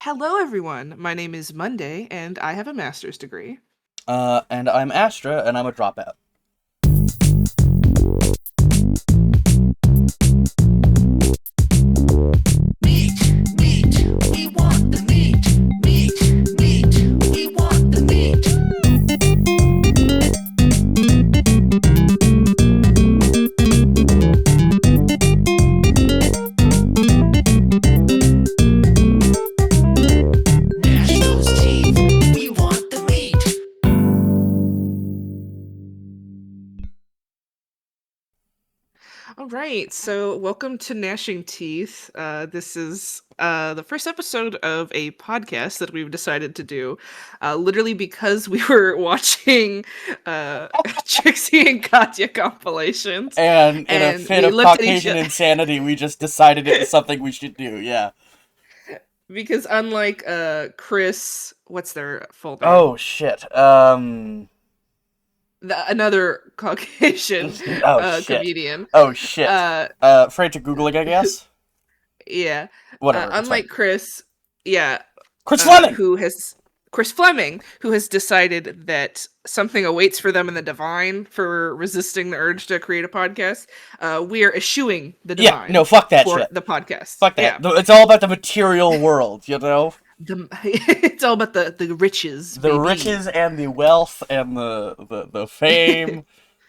Hello, everyone. My name is Monday, and I have a master's degree. And I'm Astra, and I'm a dropout. Meat, meat, we want the meat. Meat, meat, we want the meat. Gnash those teeth, we want the meat. All right, so welcome to Gnashing Teeth. This is the first episode of a podcast that we've decided to do, literally because we were watching Trixie and Katya compilations, And in a and fit we of looked at each Caucasian insanity, we just decided it was something we should do, yeah. because unlike Chris, what's their full name? Oh, shit. Another Caucasian Oh, shit. comedian. Oh, shit. Uh, Afraid to Googling, I guess? yeah. Whatever, it's fine. Unlike Chris, yeah, Chris Fleming! who has Chris Fleming, who has decided that something awaits for them in the divine for resisting the urge to create a podcast. We are eschewing the Yeah, divine no, fuck that for shit. the podcast. Fuck Yeah, that. It's all about the material world, you know? it's all about the riches, The baby. riches and the wealth and the fame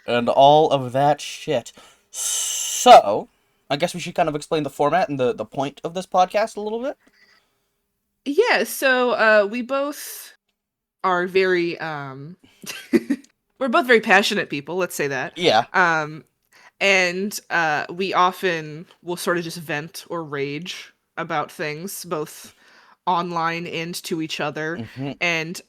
and all of that shit. So, I guess we should kind of explain the format and the point of this podcast a little bit. Yeah, so we both are very we're both very passionate people, let's say that. Yeah. And we often will sort of just vent or rage about things, both online and to each other. Mm-hmm. And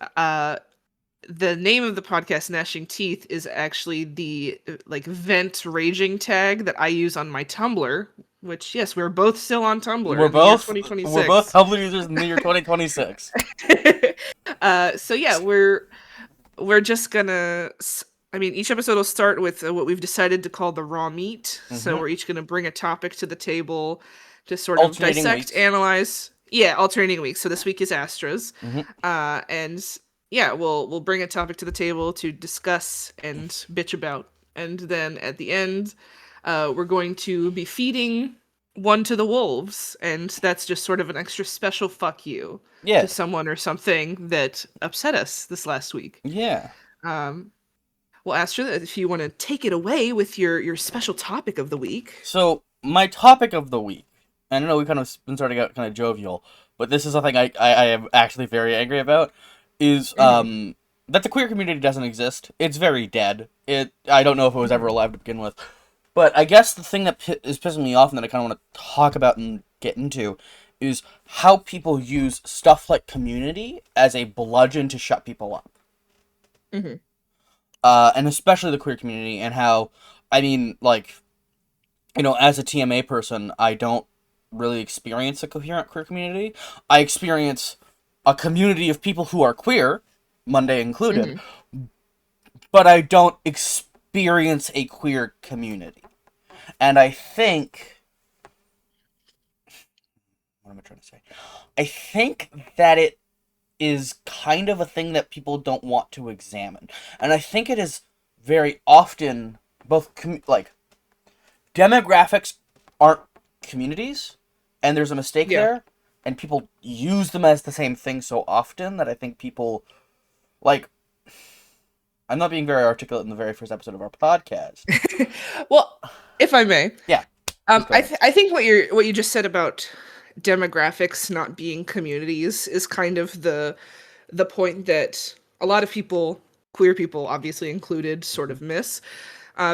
the name of the podcast, Gnashing Teeth, is actually the vent raging tag that I use on my Tumblr. Which, yes, we're both still on Tumblr. We're both 2026. we're both Tumblr users in the year 2026. So yeah, we're just gonna. I mean, each episode will start with what we've decided to call the raw meat. So Mhm. we're each gonna bring a topic to the table to sort of Alternating dissect, weeks. analyze. Yeah, alternating weeks. So this week is Astras, Mhm. and yeah, we'll bring a topic to the table to discuss and bitch about, and then at the end, we're going to be feeding one to the wolves, and that's just sort of an extra special fuck you Yeah. to someone or something that upset us this last week. Yeah. Well, Astra, if you want to take it away with your special topic of the week. So, my topic of the week, and I know we kind of been starting out kind of jovial, but this is something I am actually very angry about, is that the queer community doesn't exist. It's very dead. I don't know if it was ever alive to begin with. But I guess the thing that is pissing me off and that I kind of want to talk about and get into is how people use stuff like community as a bludgeon to shut people up. Mm-hmm. And especially the queer community, and how, I mean, like, you know, as a TMA person, I don't really experience a coherent queer community. I experience a community of people who are queer, Monday included, but I don't experience a queer community. And I think... What am I trying to say? I think that it is kind of a thing that people don't want to examine. And I think it is very often both, demographics aren't communities, and there's a mistake there, and people use them as the same thing so often that I think people, like... I'm not being very articulate in the very first episode of our podcast. Well, if I may. Yeah. I think what you just said about demographics not being communities is kind of the point that a lot of people, queer people obviously included, sort of miss,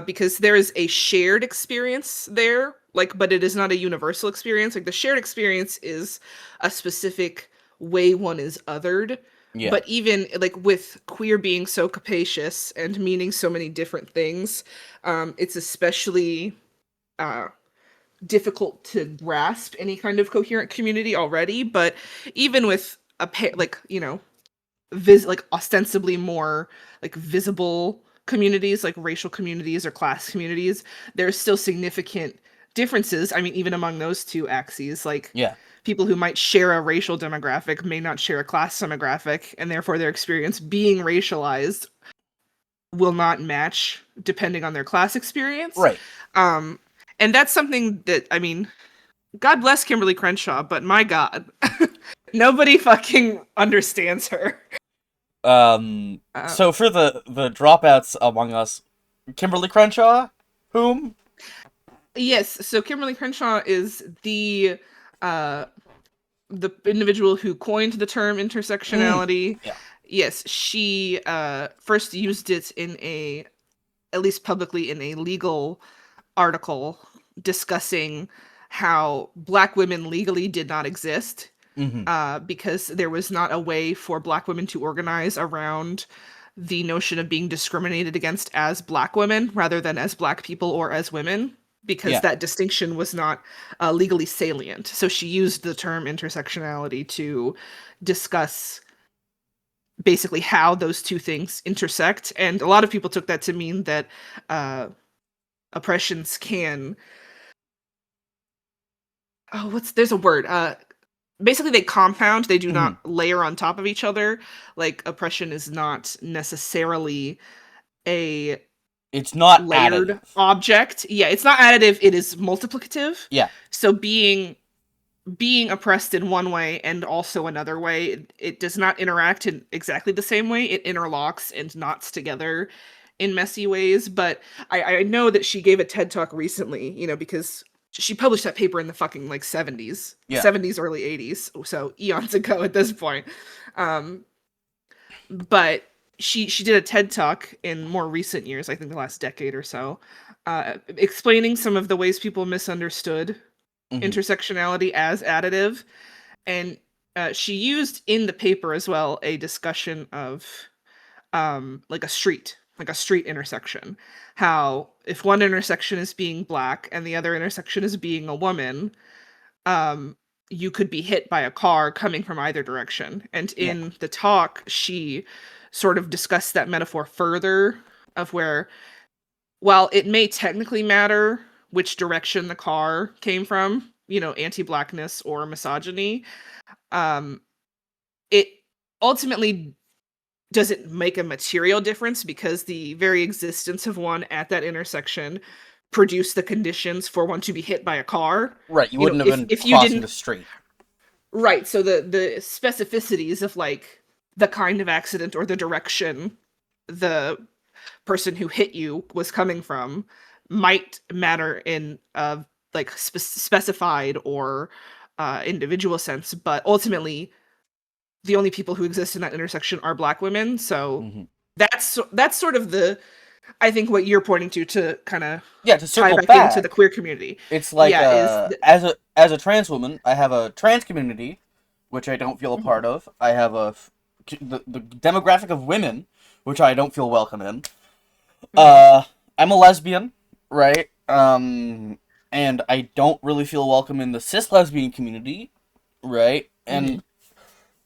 because there is a shared experience there, but it is not a universal experience. Like, the shared experience is a specific way one is othered. Yeah. But even with queer being so capacious and meaning so many different things, it's especially difficult to grasp any kind of coherent community already. But even with ostensibly more visible communities, like racial communities or class communities, there's still significant differences. I mean, even among those two axes, Yeah. people who might share a racial demographic may not share a class demographic, and therefore their experience being racialized will not match depending on their class experience. Right. Um, and that's something that, I mean, God bless Kimberly Crenshaw, but my God, nobody fucking understands her. So for the dropouts among us, Kimberly Crenshaw, whom? Yes, so Kimberly Crenshaw is uh the individual who coined the term intersectionality. Yeah. Yes, she first used it in at least publicly, in a legal article discussing how Black women legally did not exist, Mm-hmm. because there was not a way for Black women to organize around the notion of being discriminated against as Black women rather than as Black people or as women, because Yeah. that distinction was not legally salient. So she used the term intersectionality to discuss basically how those two things intersect. And a lot of people took that to mean that oppressions can, there's a word, basically they compound, they do Mhm. not layer on top of each other. Like, oppression is not necessarily a It's not layered additive. object. Yeah, it's not additive, it is multiplicative. Yeah. So being oppressed in one way and also another way, it does not interact in exactly the same way. It interlocks and knots together in messy ways. But I know that she gave a TED talk recently, because she published that paper in the fucking like 70s, Yeah. 70s, early 80s, so eons ago at this point. But she did a TED talk in more recent years, I think the last decade or so, explaining some of the ways people misunderstood Mhm. intersectionality as additive. And she used in the paper as well a discussion of like a street intersection, how if one intersection is being Black and the other intersection is being a woman, um you could be hit by a car coming from either direction. And Yeah. in the talk, she sort of discussed that metaphor further, of where, while it may technically matter which direction the car came from, anti-Blackness or misogyny, um, it ultimately doesn't make a material difference, because the very existence of one at that intersection produced the conditions for one to be hit by a car. Right. You wouldn't have been If you crossing didn't, the street. right, so the specificities of like the kind of accident or the direction the person who hit you was coming from might matter in like specified or individual sense, but ultimately the only people who exist in that intersection are Black women. So Mhm. that's sort of the, I think, what you're pointing to kind of Yeah. To tie circle back into the back, queer community. it's like Yeah, as a trans woman, I have a trans community, which I don't feel a part of. I have the demographic of women, which I don't feel welcome in. I'm a lesbian, right? And I don't really feel welcome in the cis lesbian community, right? And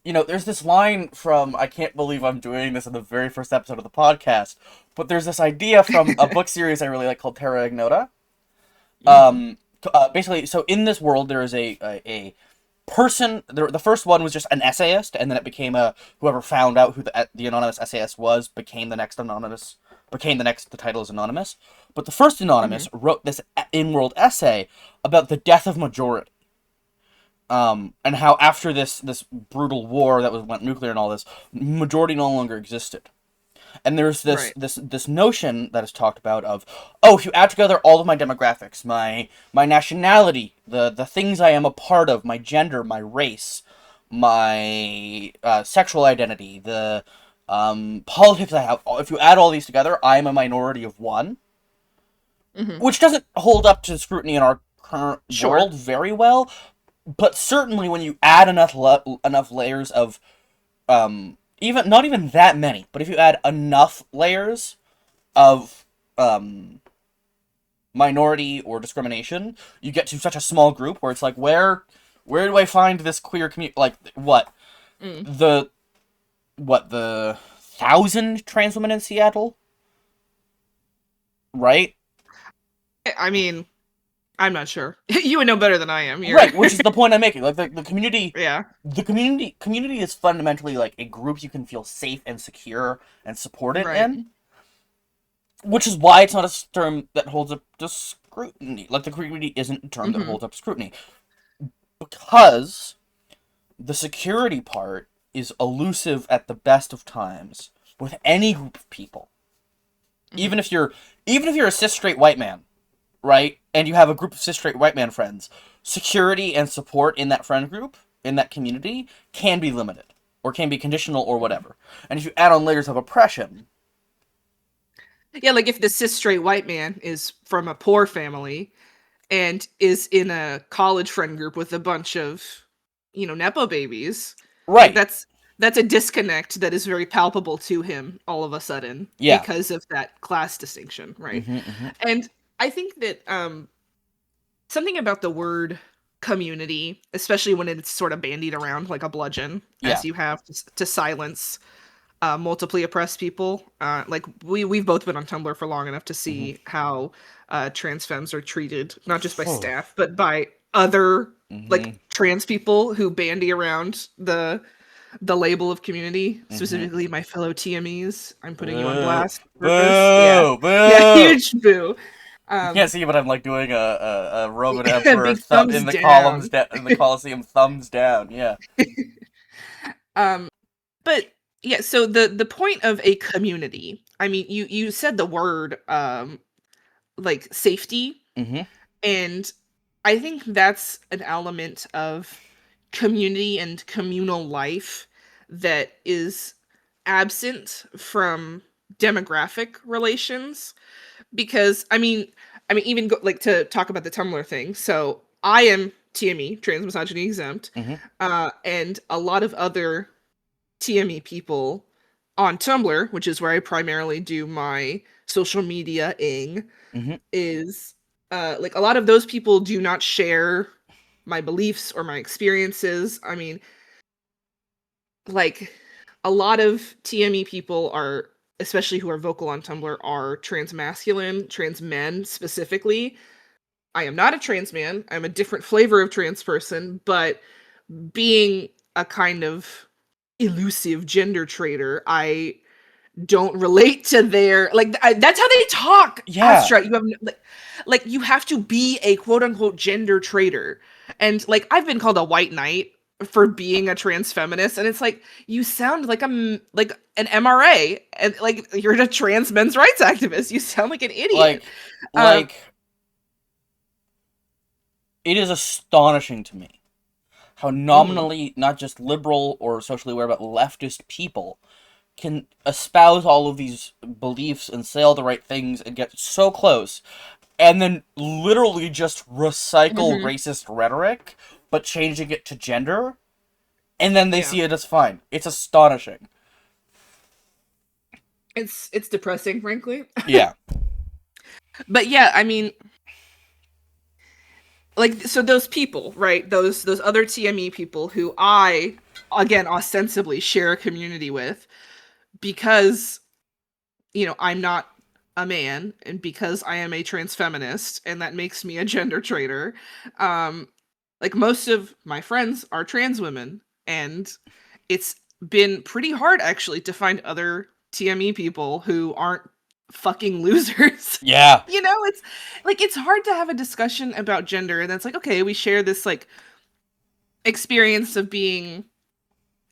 there's this line from, I can't believe I'm doing this in the very first episode of the podcast, but there's this idea from a book series I really like called Terra Ignota. Basically, so in this world, there is a person. The first one was just an essayist, and then it became whoever found out who the anonymous essayist was became the next anonymous. The title is anonymous. But the first anonymous wrote this in-world essay about the death of majority. And how after this brutal war that went nuclear and all this, majority no longer existed. And there's Right. this notion that is talked about of, oh, if you add together all of my demographics, my nationality, the things I am a part of, my gender, my race, my sexual identity, the politics I have, if you add all these together, I am a minority of one, which doesn't hold up to scrutiny in our current Sure. world very well. But certainly, when you add enough layers of, even not even that many, but if you add enough layers of minority or discrimination, you get to such a small group where it's like, where do I find this queer community? Like, what the 1,000 trans women in Seattle, right? I mean, I'm not sure. You would know better than I am. Right, which is the point I'm making. Like the community, Yeah. the community is fundamentally like a group you can feel safe and secure and supported Right. in, which is why it's not a term that holds up to scrutiny. Like the community isn't a term that Mm-hmm. holds up to scrutiny because the security part is elusive at the best of times with any group of people. Mm-hmm. Even if you're a cis straight white man, right? And you have a group of cis straight white man friends, security and support in that friend group, in that community, can be limited or can be conditional or whatever. And if you add on layers of oppression, Yeah, like if the cis straight white man is from a poor family and is in a college friend group with a bunch of, nepo babies, like right? that's a disconnect that is very palpable to him all of a sudden Yeah. because of that class distinction, right? Mm-hmm. And I think that something about the word community, especially when it's sort of bandied around like a bludgeon, Yeah. as you have to silence multiply oppressed people. Like we've both been on Tumblr for long enough to see how trans femmes are treated, not just by Oh. staff, but by other Mm-hmm. like trans people who bandy around the label of community, specifically my fellow TMEs. I'm putting you on blast on purpose. Yeah. Boo! Boo! Yeah, huge boo. You can't see, but I'm like doing a Roman Yeah, emperor big thumbs in the down. columns in the Colosseum, thumbs down. Yeah. But yeah, so the point of a community, I mean, you said the word like safety, Mm-hmm. and I think that's an element of community and communal life that is absent from demographic relations, because even like to talk about the Tumblr thing. So I am TME, trans misogyny exempt, Mm-hmm. and a lot of other TME people on Tumblr, which is where I primarily do my social media-ing, Mm-hmm. is like a lot of those people do not share my beliefs or my experiences. I mean, like a lot of TME people are, especially who are vocal on Tumblr, are trans masculine, trans men specifically. I am not a trans man. I'm a different flavor of trans person, but being a kind of elusive gender traitor, I don't relate to their that's how they talk. Yeah. Astra, you have like you have to be a quote unquote gender traitor, and like I've been called a white knight for being a trans feminist, and it's like you sound like an MRA, and like you're a trans men's rights activist. You sound like an idiot. Like it is astonishing to me how nominally not just liberal or socially aware but leftist people can espouse all of these beliefs and say all the right things and get so close and then literally just recycle racist rhetoric but changing it to gender and then they see it as fine. It's astonishing. It's depressing, frankly. Yeah. But yeah, I mean, like, so those people, right? Those other TME people who I, again, ostensibly share a community with, because, I'm not a man, and because I am a trans feminist, and that makes me a gender traitor. Like most of my friends are trans women, and it's been pretty hard actually to find other TME people who aren't fucking losers. Yeah. It's like it's hard to have a discussion about gender, and it's like, okay, we share this like experience of being,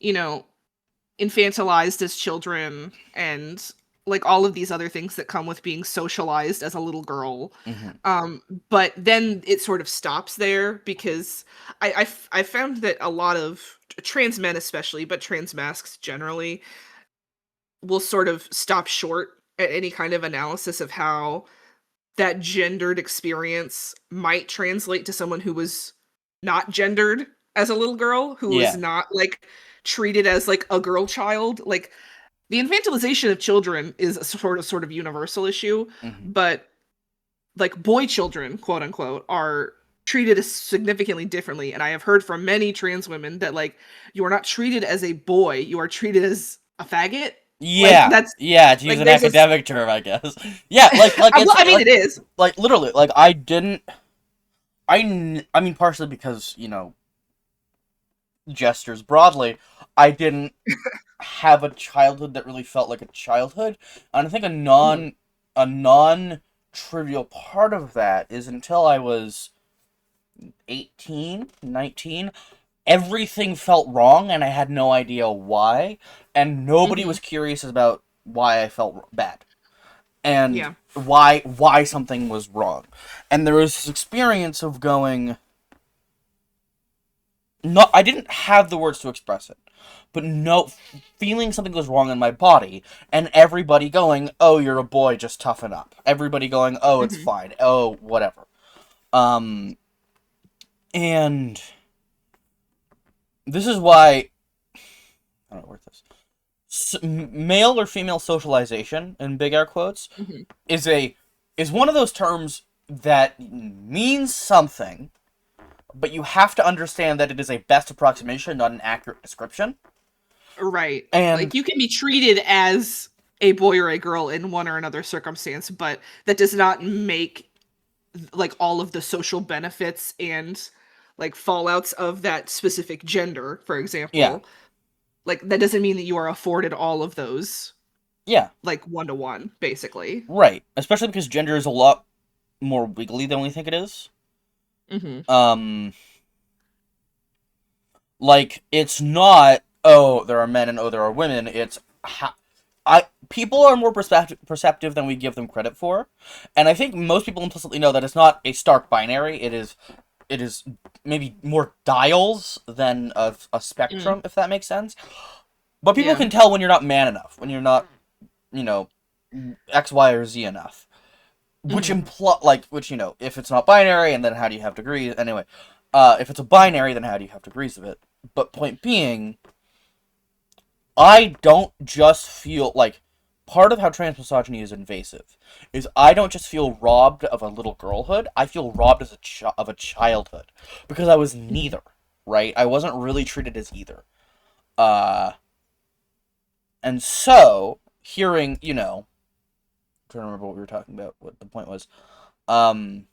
infantilized as children, and like all of these other things that come with being socialized as a little girl. But then it sort of stops there, because I found that a lot of trans men especially, but trans masks generally, will sort of stop short at any kind of analysis of how that gendered experience might translate to someone who was not gendered as a little girl, who was not like treated as like a girl child. Like the infantilization of children is a sort of universal issue, but like boy children, quote unquote, are treated significantly differently. And I have heard from many trans women that like you are not treated as a boy, you are treated as a faggot. Yeah, like, that's to use an academic term, I guess. Yeah, well, I mean, like, it is. Like, literally, like, I didn't I mean, partially because, gestures broadly, I didn't have a childhood that really felt like a childhood. And I think Mhm. a non trivial part of that is until I was 18, 19, everything felt wrong and I had no idea why, and nobody Mhm. was curious about why I felt bad and Yeah. why something was wrong. And there was this experience of going, not, I didn't have the words to express it, but no, feeling something was wrong in my body, and everybody going, "Oh, you're a boy, just toughen up." Everybody going, "Oh, it's Mhm. fine. Oh, whatever." Um, and this is why I don't know where this male or female socialization in big air quotes Mhm. is a is one of those terms that means something, but you have to understand that it is a best approximation, not an accurate description. Right. Like, And you can be treated as a boy or a girl in one or another circumstance, but that does not make, like, all of the social benefits and, like, fallouts of that specific gender, for yeah, example, like, that doesn't mean that you are afforded all of those, yeah, like, one-to-one, basically. right. Especially because gender is a lot more wiggly than we think it is. Mhm. Um, like it's not, oh, there are men and oh, there are women. It's I people are more perceptive than we give them credit for, and I think most people implicitly know that it's not a stark binary. It is maybe more dials than a Mm. spectrum, if that makes sense. But people Yeah. can tell when you're not man enough, when you're not, you know, X, Y, or Z enough. Which Mhm. which, if it's not binary, and then how do you have degrees? Anyway, if it's a binary, then how do you have degrees of it? But point being, I don't just feel like part of how trans misogyny is invasive is I don't just feel robbed of a little girlhood. I feel robbed as of a childhood because I was Mhm. neither. Right? I wasn't really treated as either. Uh, and so hearing, I'm trying to remember what we were talking about. What the point was. Um,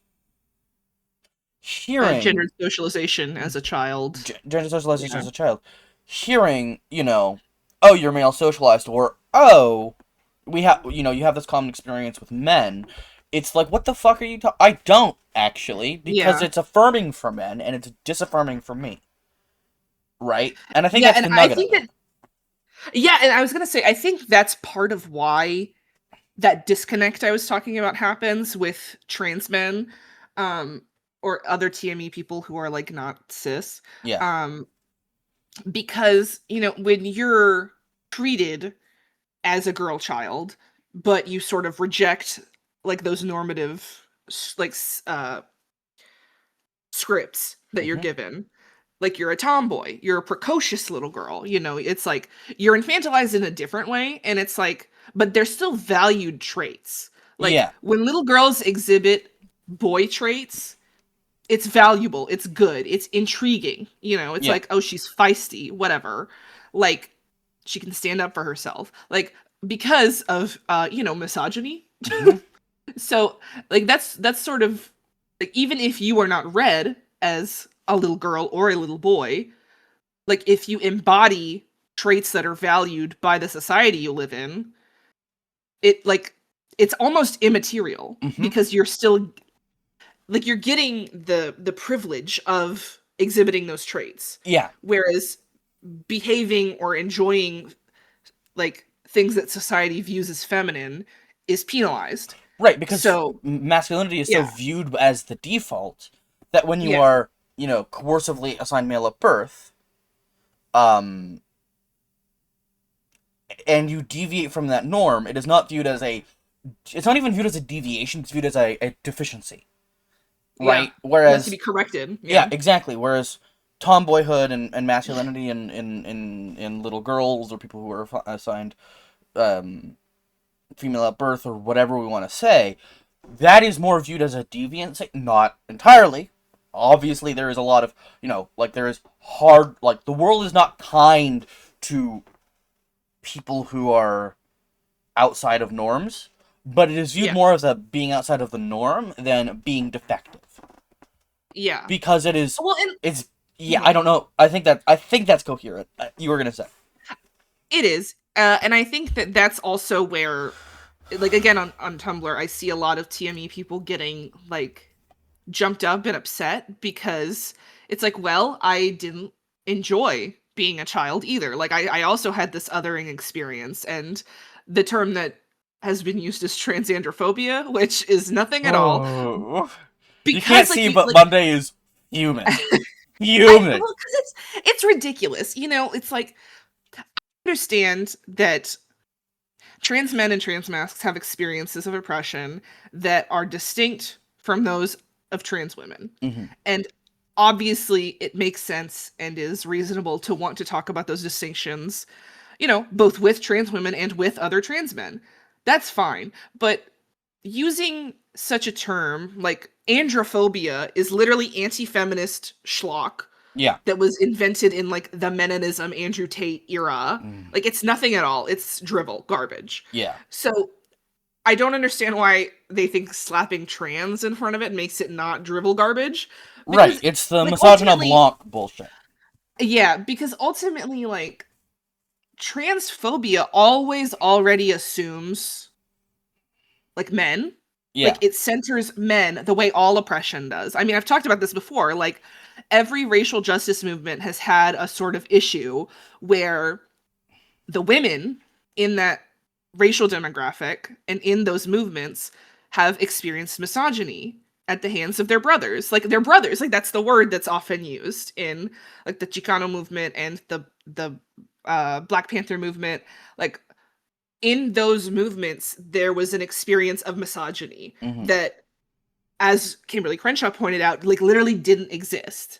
Gendered hearing socialization as a child. gender socialization Yeah. as a child, hearing, oh, you're male socialized, or oh, you have this common experience with men. It's like, what the fuck are you talking? I don't actually, because Yeah. it's affirming for men and it's disaffirming for me, right? And I think Yeah, that's and the I nugget of think it. that yeah, and I was gonna say, I think that's part of why that disconnect I was talking about happens with trans men, um, or other TME people who are, like, not cis, Yeah. um, because, when you're treated as a girl child, but you sort of reject, like, those normative scripts that you're Hmm. given. Like, you're a tomboy, you're a precocious little girl, it's like you're infantilized in a different way, and it's like, but they're still valued traits. Like, Yeah. when little girls exhibit boy traits, it's valuable, it's good, it's intriguing, it's Yeah. like, oh, she's feisty, whatever. Like, she can stand up for herself. Like, because of misogyny. Hmm. So, like, that's sort of, like, even if you are not read as a little girl or a little boy, like, if you embody traits that are valued by the society you live in, it like it's almost immaterial Hmm. because you're still, like, you're getting the privilege of exhibiting those traits. Yeah. Whereas behaving or enjoying, like, things that society views as feminine is penalized. Right, because So, masculinity is so yeah. viewed as the default that when you Yeah. are, coercively assigned male at birth, um, and you deviate from that norm, it is not viewed as it's not even viewed as a deviation, it's viewed as a deficiency, Yeah. right? It has to Whereas, be corrected. yeah, Yeah. exactly. Whereas tomboyhood and masculinity in little girls or people who are assigned um, female at birth or whatever we want to say, that is more viewed as a deviance, not entirely. Obviously, there is a lot of, like there is hard, like the world is not kind to people who are outside of norms, but it is viewed Yeah. more as a being outside of the norm than being defective. Yeah. because it is. Well, and It's I don't know. I think that's coherent. You were gonna say. it is. And I think that that's also where, like, again, on Tumblr, I see a lot of TME people getting, like, jumped up and upset because it's like, well, I didn't enjoy being a child either. Like, I also had this othering experience, and the term that has been used is transandrophobia, which is nothing at all. Oh, you can't Because, like, see, you, but like, Monday is fuming, well, fuming. because it's ridiculous. You know, it's like, I understand that trans men and trans masks have experiences of oppression that are distinct from those of trans women. Hmm. And obviously, it makes sense and is reasonable to want to talk about those distinctions, you know, both with trans women and with other trans men. That's fine. But using such a term like androphobia is literally anti feminist schlock Yeah. that was invented in like the Menonism, Andrew Tate era. Mm. Like, it's nothing at all. It's drivel, garbage. Yeah. So I don't understand why they think slapping trans in front of it makes it not drivel garbage. Right. Because, It's the like, misogyna ultimately, blanc bullshit. yeah, because ultimately, like, transphobia always already assumes, like, men. Yeah. Like, it centers men the way all oppression does. I mean, I've talked about this before. Like, every racial justice movement has had a sort of issue where the women in that racial demographic and in those movements have experienced misogyny at the hands of their brothers. Like, their brothers, like, that's the word that's often used in, like, the Chicano movement and the Black Panther movement. Like, in those movements there was an experience of misogyny Hmm. that, as Kimberly Crenshaw pointed out, like, literally didn't exist,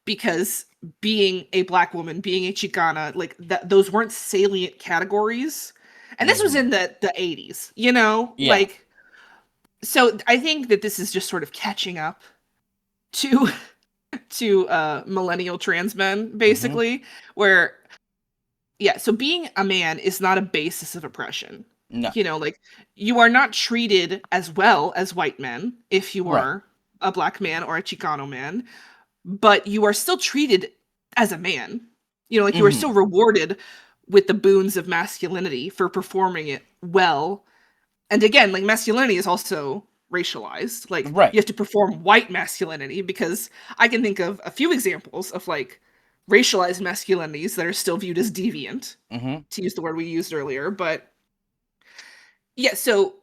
because being a Black woman, being a Chicana, like, that, those weren't salient categories. And this was Hmm. in the 80s, you know? Yeah. Like, so I think that this is just sort of catching up to to millennial trans men, Hmm. basically, where, yeah, so being a man is not a basis of oppression. No. You know, like, you are not treated as well as white men if you Right. are a Black man or a Chicano man, but you are still treated as a man. You know, like, you are Hmm. still rewarded with the boons of masculinity for performing it well. And again, like, masculinity is also racialized. Like, Right. you have to perform white masculinity, because I can think of a few examples of, like, racialized masculinities that are still viewed as deviant, Hmm. to use the word we used earlier. But yeah, so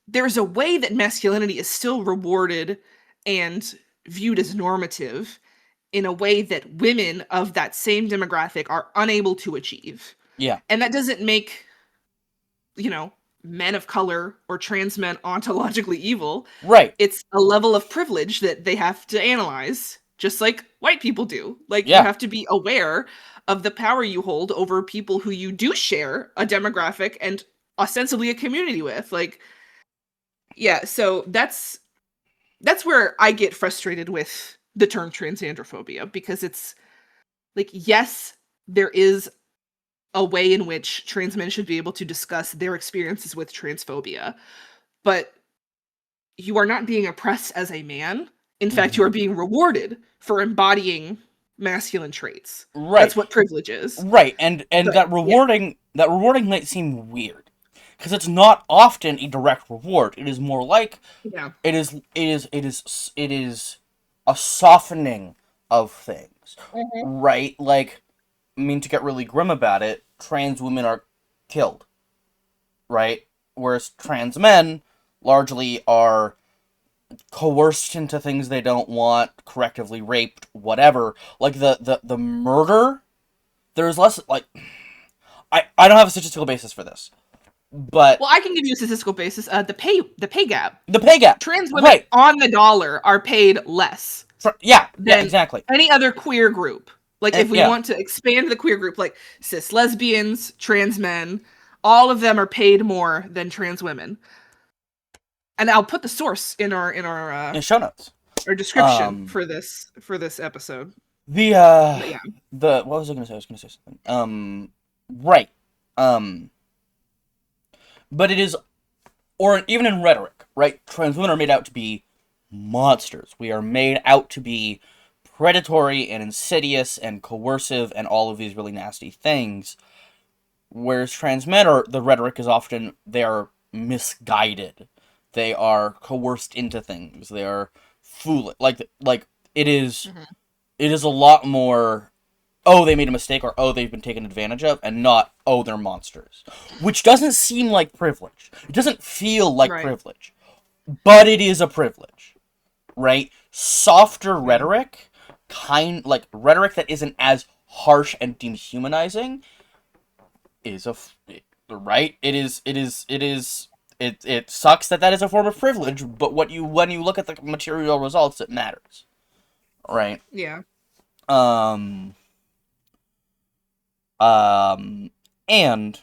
there's a way that masculinity is still rewarded and viewed as normative in a way that women of that same demographic are unable to achieve. Yeah. And that doesn't make, you know, men of color or trans men ontologically evil. Right. It's a level of privilege that they have to analyze, just like white people do. Like, you Yeah. have to be aware of the power you hold over people who you do share a demographic and ostensibly a community with. Like, yeah, so that's where I get frustrated with the term transandrophobia, because it's like, yes, there is a way in which trans men should be able to discuss their experiences with transphobia, but you are not being oppressed as a man. In fact, you Hmm. are being rewarded for embodying masculine traits. Right. That's what privilege is. Right. And But yeah, that rewarding might seem weird because it's not often a direct reward. It is more like yeah. it is a softening of things. Mhm. Right? Like, I mean, to get really grim about it, trans women are killed, right? Whereas trans men largely are coerced into things they don't want, correctively raped, whatever. Like the murder, there's less like I don't have a statistical basis for this, but Well, I can give you a statistical basis. The pay gap. the pay gap, Trans women right? on the dollar are paid less Yeah, yeah, than exactly. any other queer group. Like, And if we yeah, want to expand the queer group, like cis lesbians, trans men, all of them are paid more than trans women. And I'll put the source in in show notes. our description Um, for this episode. the But yeah. the what was I gonna say? I was gonna say something. Right. Um, but it is, or even in rhetoric, right? Trans women are made out to be monsters. We are made out to be predatory and insidious and coercive and all of these really nasty things. Whereas trans men are, the rhetoric is often they are misguided. They are coerced into things. They are foolish. Like it is Mhm. it is a lot more, oh, they made a mistake, or oh, they've been taken advantage of, and not, oh, they're monsters. Which doesn't seem like privilege. It doesn't feel like Right. privilege. But it is a privilege, right? Softer Yeah. rhetoric, like rhetoric that isn't as harsh and dehumanizing, is right. It sucks that is a form of privilege, but when you look at the material results, it matters, right? Yeah. Um, and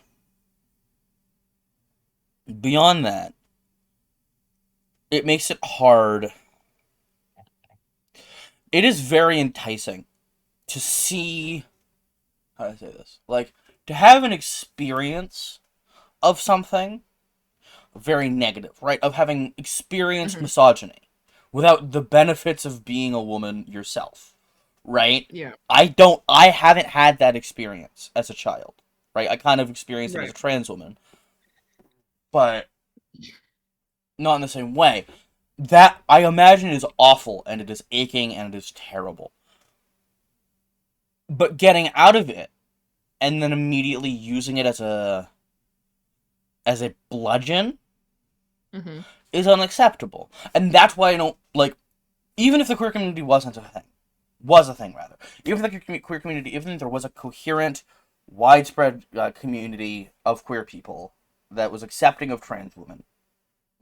beyond that, it makes it hard. It is very enticing to see, how do I say this? Like, to have an experience of something very negative, right? Of having experienced Mhm. misogyny without the benefits of being a woman yourself, right? Yeah. I haven't had that experience as a child, right? I kind of experienced it as Right. a trans woman, but not in the same way. That, I imagine, is awful, and it is aching, and it is terrible. But getting out of it, and then immediately using it as a bludgeon, Mhm. is unacceptable. And that's why I don't, like, even if the queer community was a thing rather, even if the queer community, even if there was a coherent, widespread community of queer people that was accepting of trans women,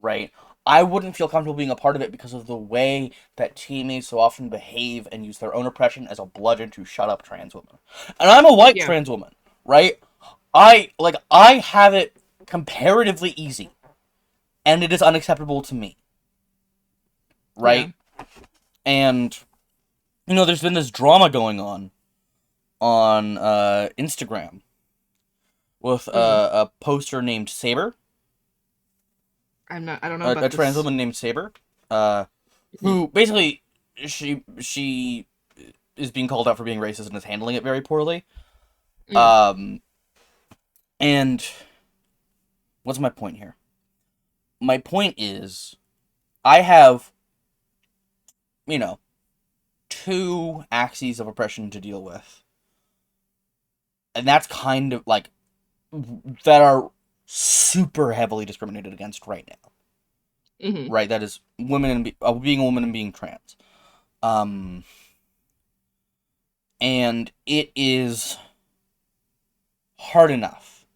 right? I wouldn't feel comfortable being a part of it because of the way that teammates so often behave and use their own oppression as a bludgeon to shut up trans women. And I'm a white Yeah. trans woman, right? I have it comparatively easy, and it is unacceptable to me, Yeah. right? And there's been this drama going on Instagram with Mm. a poster named Saber, I don't know a about trans this. woman named Saber, uh, Mhm. who basically she is being called out for being racist and is handling it very poorly. Mm. Um, and what's my point here? My point is, I have, you know, two axes of oppression to deal with, and that's kind of like that are super heavily discriminated against right now. Mhm. Right, that is women and being a woman and being trans. Um, and it is hard enough.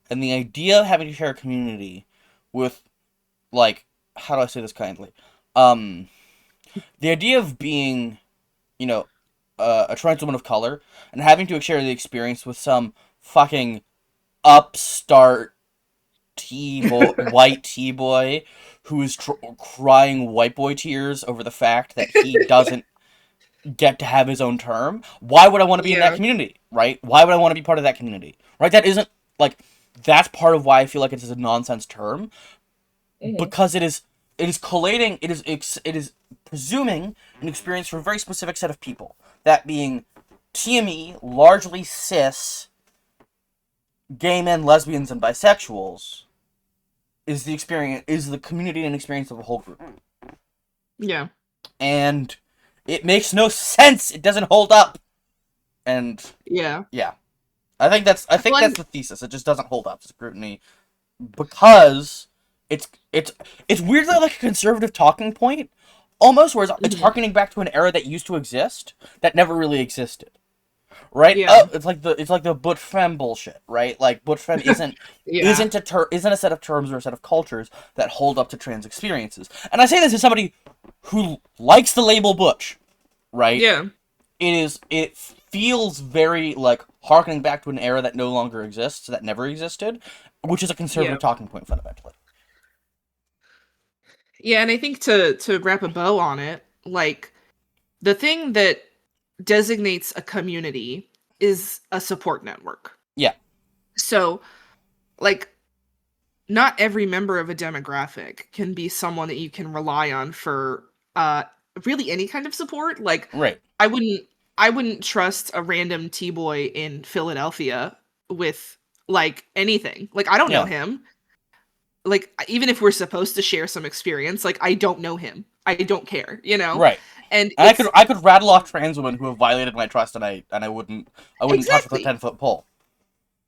And the idea of having to share a community with, like, how do I say this kindly? Um, the idea of being, you know, a trans woman of color and having to share the experience with some fucking upstart white T boy who is crying white boy tears over the fact that he doesn't get to have his own term. Why would I want to be in that Yeah. community, right? Why would I want to be part of that community, right? That isn't like that's part of why I feel like it is a nonsense term Mhm. because it is collating it is presuming an experience for a very specific set of people, that being TME, largely cis gay men, lesbians, and bisexuals, is the community and experience of a whole group, Yeah. and it makes no sense. It doesn't hold up, and Yeah. yeah, I think that's Well, the thesis. It just doesn't hold up to scrutiny because it's weirdly like a conservative talking point, almost, whereas it's mhm. harkening back to an era that used to exist that never really existed. Right? Yeah. Oh, it's like the Butch Femme bullshit, right? Like Butch Femme isn't Yeah. isn't isn't a set of terms or a set of cultures that hold up to trans experiences. And I say this as somebody who likes the label Butch, right? Yeah. It feels very like harkening back to an era that no longer exists, that never existed, which is a Yeah. conservative talking point fundamentally. Yeah, and I think to wrap a bow on it, like the thing that designates a community is a support network. Yeah. So, like not every member of a demographic can be someone that you can rely on for uh really any kind of support. Like Right. I wouldn't trust a random T-boy in Philadelphia with like anything. Like I don't know Yeah. him. Like even if we're supposed to share some experience, like I don't know him. I don't care, you know? Right. And And I could rattle off trans women who have violated my trust, and I wouldn't touch with a exactly. 10-foot pole.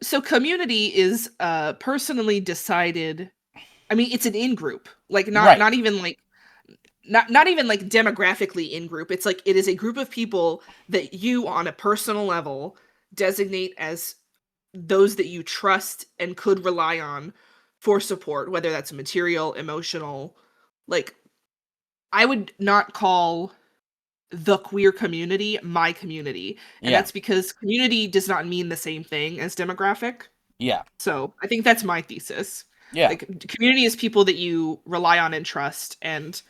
So community is personally decided. I mean, it's an in-group. Like Right. not even like not even like demographically in group. It's like it is a group of people that you on a personal level designate as those that you trust and could rely on for support, whether that's material, emotional. Like I would not call the queer community my community. And Yeah. that's because community does not mean the same thing as demographic. Yeah. So I think that's my thesis. Yeah. Like community is people that you rely on and trust and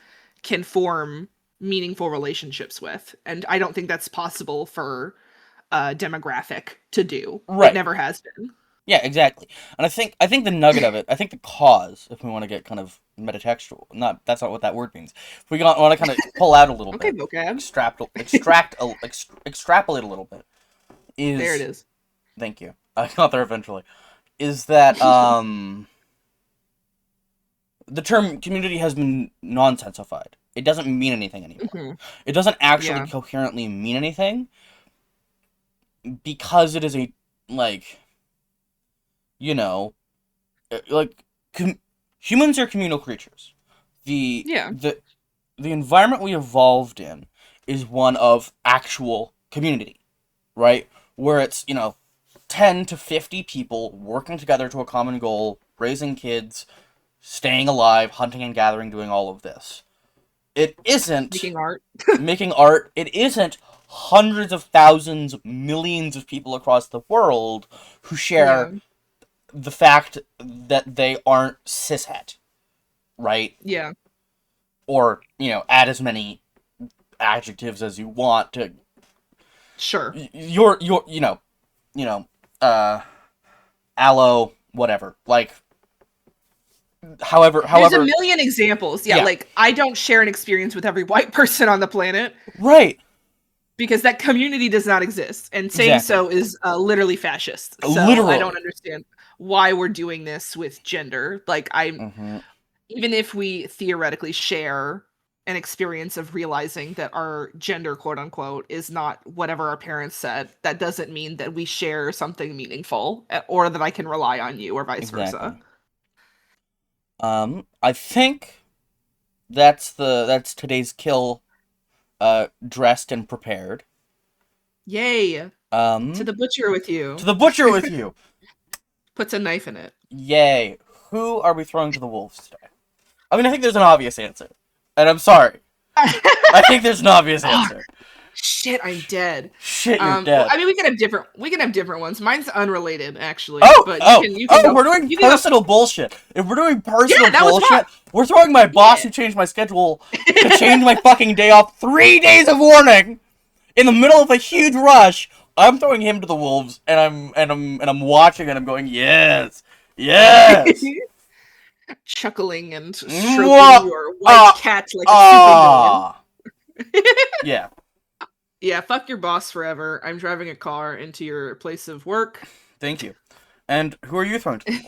can form meaningful relationships with. And I don't think that's possible for a demographic to do. Right. It never has been. Yeah, exactly. And I think the nugget of it, I think the cause, if we want to get kind of metatextual, that's not what that word means. If we want to kind of pull out a little Okay, bit, vocab. extrapolate a little bit, is There it is. Thank you. I got there eventually. Is that the term community has been nonsensified. It doesn't mean anything anymore. Mhm. It doesn't actually Yeah. coherently mean anything because it is a like, you know, like humans are communal creatures. Yeah. The environment we evolved in is one of actual community, right? Where it's, 10 to 50 people working together to a common goal, raising kids, staying alive, hunting and gathering, doing all of this. It isn't Making art. making art. It isn't hundreds of thousands, millions of people across the world who share Yeah. the fact that they aren't cishet, right? Yeah. Or, add as many adjectives as you want to Sure. your allo whatever, like however There's a million examples. Yeah, Yeah. like I don't share an experience with every white person on the planet right, because that community does not exist. And saying Exactly. so is literally fascist. So Literally. I don't understand why we're doing this with gender. Like even if we theoretically share an experience of realizing that our gender, quote unquote, is not whatever our parents said, that doesn't mean that we share something meaningful or that I can rely on you or vice versa. Exactly. I think that's today's kill, dressed and prepared. Yay. To the butcher with you. To the butcher with you. Puts a knife in it. Yay. Who are we throwing to the wolves today? I mean, I think there's an obvious answer. And I'm sorry. I think there's an obvious answer. Shit, I'm dead. Shit, you're Well, dead. I mean, we can have different ones. Mine's unrelated, actually. Oh, but you oh, can go. we're doing you can go- personal bullshit. If we're doing personal that was bullshit, fun. we're throwing my boss who changed my schedule to change my fucking day off 3 days of warning in the middle of a huge rush. I'm throwing him to the wolves, and I'm watching and I'm going, yes, yes. Chuckling and stroking Mwah! your white cat like a supervillain. Yeah. Yeah, fuck your boss forever. I'm driving a car into your place of work. Thank you. And who are you throwing to the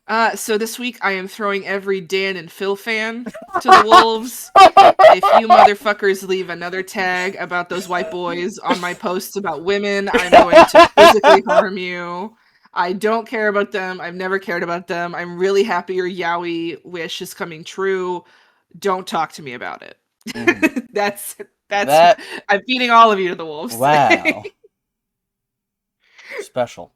wolves? So this week I am throwing every Dan and Phil fan to the wolves. If you motherfuckers leave another tag about those white boys on my posts about women, I'm going to physically harm you. I don't care about them. I've never cared about them. I'm really happy your yaoi wish is coming true. Don't talk to me about it. Mhm. That's That- I'm feeding all of you to the wolves. Wow. Special.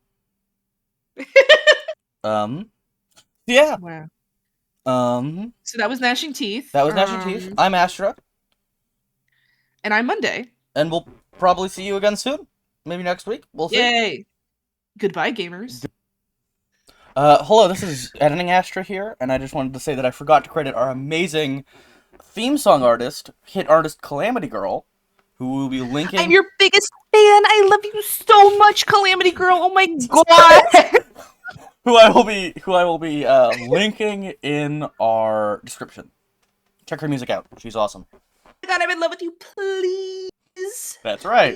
Yeah. Wow. So that was Gnashing Teeth. that was Gnashing Teeth. I'm Astra, And I'm Monday. and we'll probably see you again soon. Maybe next week. We'll see. Yay. Goodbye, gamers. Hello, this is Editing Astra here, and I just wanted to say that I forgot to credit our amazing theme song artist, hit artist Calamity Girl, who will be linking. I'm your biggest fan. I love you so much, Calamity Girl. Oh my god. who I will be linking in our description. Check her music out. She's awesome. Oh my god, I'm in love with you, please. That's right.